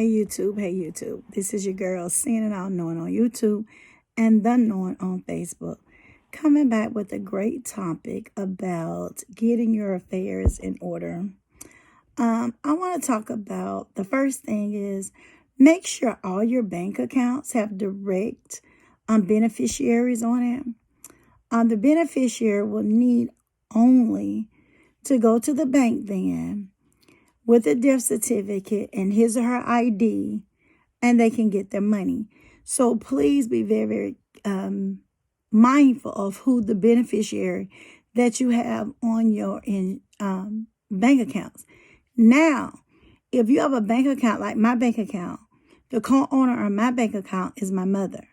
Hey YouTube. This is your girl Seeing It All Knowing on YouTube and The Knowing on Facebook. Coming back with a great topic about getting your affairs in order. I want to talk about the first thing is make sure all your bank accounts have direct beneficiaries on it. The beneficiary will need only to go to the bank then with a death certificate and his or her ID, and they can get their money. So please be very, very mindful of who the beneficiary that you have on your bank accounts. Now, if you have a bank account like my bank account, the co-owner of my bank account is my mother.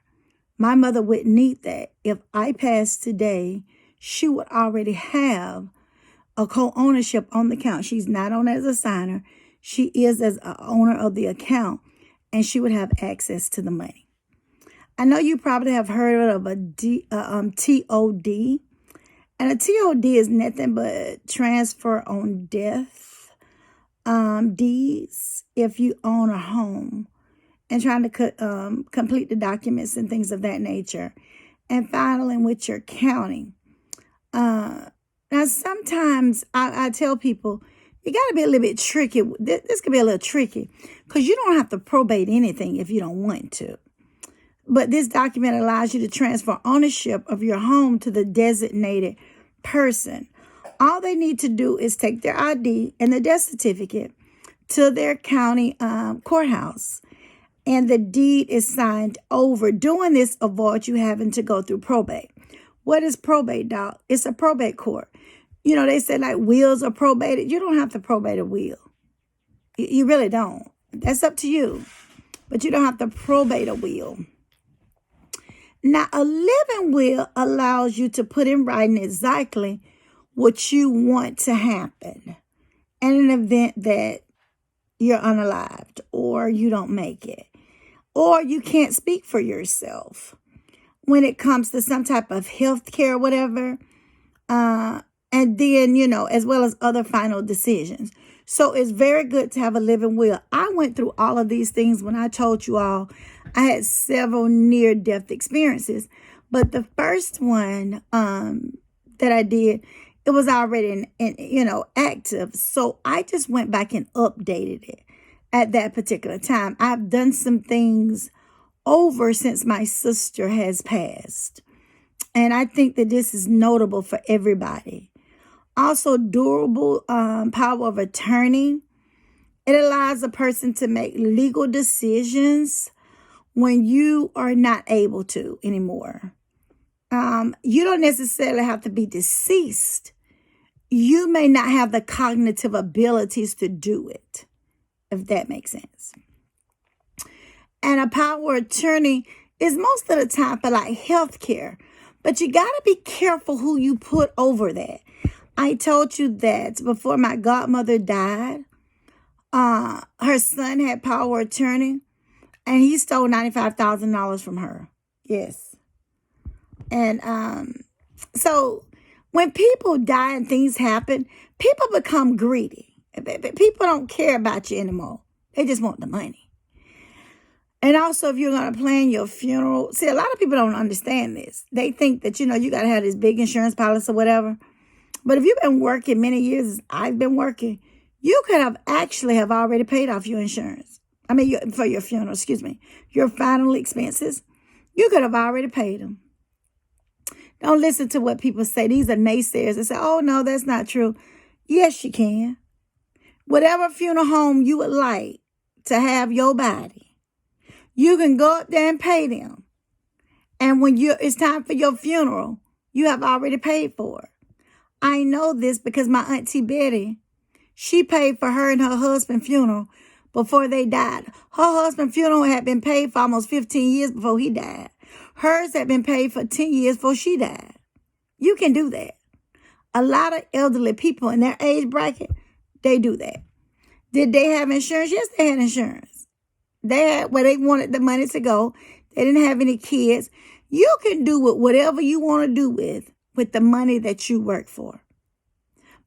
My mother would need that. If I passed today, she would already have a co-ownership on the account. She's not on as a signer. She is as an owner of the account, and she would have access to the money. I know you probably have heard of a TOD, and a TOD is nothing but transfer on death deeds if you own a home and trying to complete the documents and things of that nature, and filing with your county. Now, sometimes I tell people, you got to be a little bit tricky. This could be a little tricky because you don't have to probate anything if you don't want to. But this document allows you to transfer ownership of your home to the designated person. All they need to do is take their ID and the death certificate to their county courthouse, and the deed is signed over. Doing this avoids you having to go through probate. What is probate, dog? It's a probate court. You know, they say like wills are probated. You don't have to probate a will. You really don't. That's up to you. But you don't have to probate a will. Now, a living will allows you to put in writing exactly what you want to happen in an event that you're unalived or you don't make it, or you can't speak for yourself when it comes to some type of health care or whatever, and then, you know, as well as other final decisions. So it's very good to have a living will. I went through all of these things when I told you all I had several near-death experiences. But the first one that I did, it was already, active. So I just went back and updated it at that particular time. I've done some things over since my sister has passed. And I think that this is notable for everybody. Also, durable power of attorney. It allows a person to make legal decisions when you are not able to anymore. You don't necessarily have to be deceased. You may not have the cognitive abilities to do it, if that makes sense. And a power of attorney is most of the time for like health care. But you got to be careful who you put over that. I told you that before my godmother died, her son had power of attorney, and he stole $95,000 from her. Yes. And so when people die and things happen, people become greedy. People don't care about you anymore. They just want the money. And also, if you're going to plan your funeral, see, a lot of people don't understand this. They think that, you got to have this big insurance policy or whatever. But if you've been working many years, as I've been working, you could have already paid off your insurance. For your funeral, your final expenses. You could have already paid them. Don't listen to what people say. These are naysayers. They say, oh, no, that's not true. Yes, you can. Whatever funeral home you would like to have your body, you can go up there and pay them. And when it's time for your funeral, you have already paid for it. I know this because my Auntie Betty, she paid for her and her husband's funeral before they died. Her husband's funeral had been paid for almost 15 years before he died. Hers had been paid for 10 years before she died. You can do that. A lot of elderly people in their age bracket, they do that. Did they have insurance? Yes, they had insurance. They had where they wanted the money to go. They didn't have any kids. You can do whatever you want to do with the money that you work for.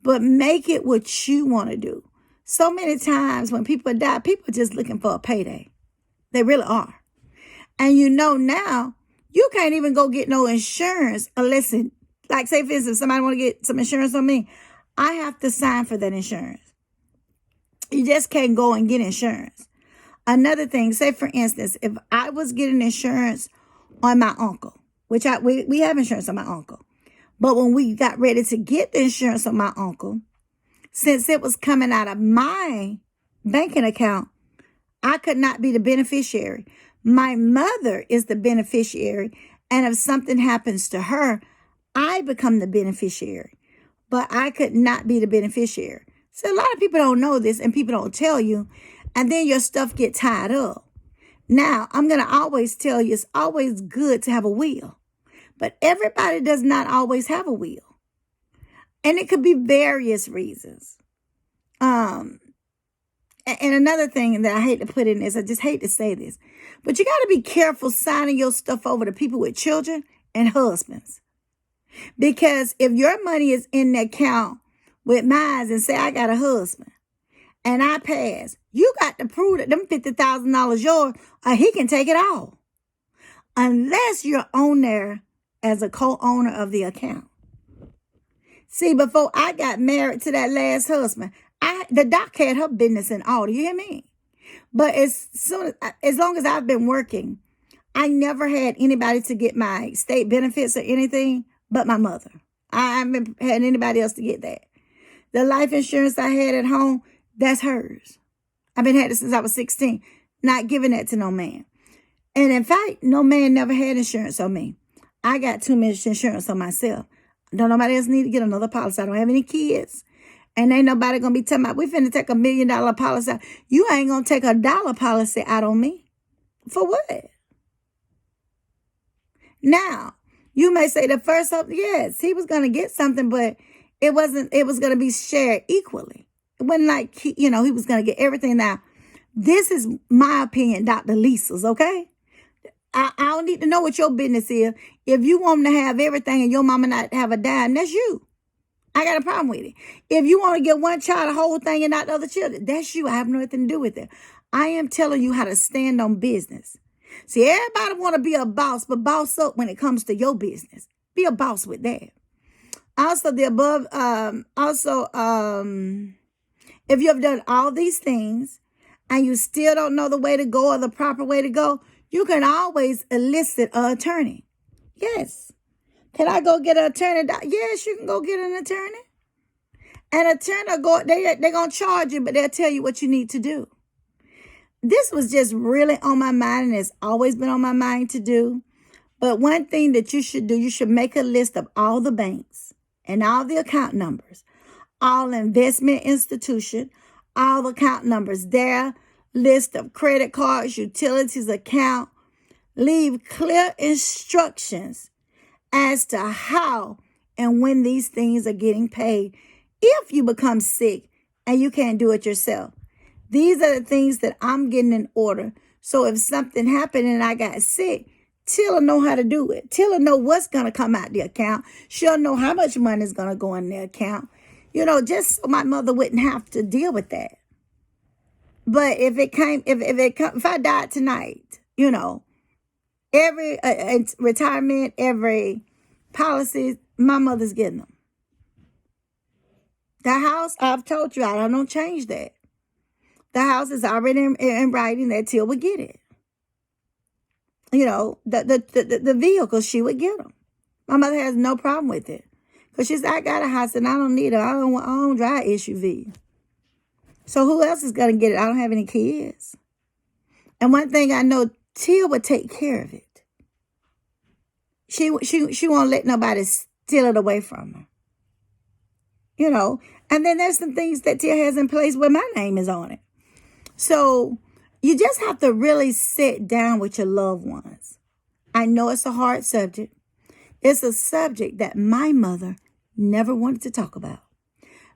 But make it what you want to do. So many times when people die, people are just looking for a payday. They really are. And now, you can't even go get no insurance unless like say for instance, somebody want to get some insurance on me, I have to sign for that insurance. You just can't go and get insurance. Another thing, say for instance, if I was getting insurance on my uncle, which we have insurance on my uncle, but when we got ready to get the insurance on my uncle, since it was coming out of my banking account, I could not be the beneficiary. My mother is the beneficiary, and if something happens to her, I become the beneficiary, but I could not be the beneficiary. So a lot of people don't know this, and people don't tell you, and then your stuff get tied up. Now, I'm going to always tell you, it's always good to have a will, but everybody does not always have a will, and it could be various reasons. And another thing that I hate to put in is, I just hate to say this, but you got to be careful signing your stuff over to people with children and husbands. Because if your money is in the account with mine and say I got a husband and I pass, you got to prove that them $50,000 yours, or he can take it all. Unless you're on there as a co-owner of the account. See, before I got married to that last husband, the doc had her business in order. You hear me? But as long as I've been working, I never had anybody to get my state benefits or anything but my mother. I haven't had anybody else to get that. The life insurance I had at home, that's hers. I've been had it since I was 16, not giving that to no man. And in fact, no man never had insurance on me. I got too much insurance on myself. Don't nobody else need to get another policy. I don't have any kids. And ain't nobody going to be talking about, we finna take $1 million policy out. You ain't going to take a dollar policy out on me. For what? Now, you may say the first hope, yes, he was going to get something, but it was going to be shared equally. It wasn't like, he was going to get everything. Now, this is my opinion, Dr. Lisa's, okay? I don't need to know what your business is. If you want to have everything and your mama not have a dime, that's you. I got a problem with it. If you want to get one child the whole thing and not the other children, that's you. I have nothing to do with it. I am telling you how to stand on business. See, everybody want to be a boss, but boss up when it comes to your business. Be a boss with that. Also, if you have done all these things and you still don't know the way to go or the proper way to go, you can always enlist an attorney. Yes. Can I go get an attorney? Yes, you can go get an attorney. An attorney, they're going to charge you, but they'll tell you what you need to do. This was just really on my mind, and it's always been on my mind to do. But one thing that you should do, you should make a list of all the banks and all the account numbers, all investment institution, all account numbers there, list of credit cards, utilities account. Leave clear instructions as to how and when these things are getting paid. If you become sick and you can't do it yourself, these are the things that I'm getting in order. So if something happened and I got sick, Tilla know how to do it. Tilla know what's going to come out the account. She'll know how much money is going to go in the account. Just so my mother wouldn't have to deal with that. But if I died tonight, every retirement, every policy, my mother's getting them. The house, I've told you, I don't change that. The house is already in writing that Till would get it. The vehicle, she would get them. My mother has no problem with it. Because she said, I got a house and I don't need it. I don't drive SUV. So who else is going to get it? I don't have any kids. And one thing I know, Till would take care of it. She won't let nobody steal it away from her. And then there's some things that Till has in place where my name is on it. So you just have to really sit down with your loved ones. I know it's a hard subject. It's a subject that my mother never wanted to talk about.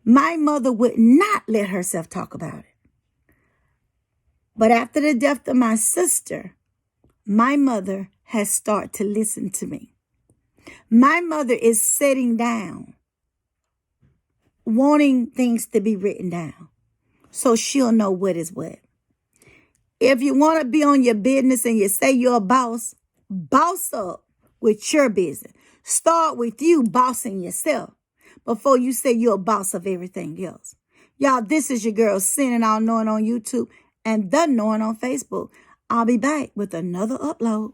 My mother would not let herself talk about it. But after the death of my sister, my mother has started to listen to me. My mother is sitting down, wanting things to be written down. so she'll know what is what. If you want to be on your business and you say you're a boss, boss up with your business. Start with you bossing yourself before you say you're a boss of everything else. Y'all, this is your girl, Sin and All Knowing on YouTube and The Knowing on Facebook. I'll be back with another upload.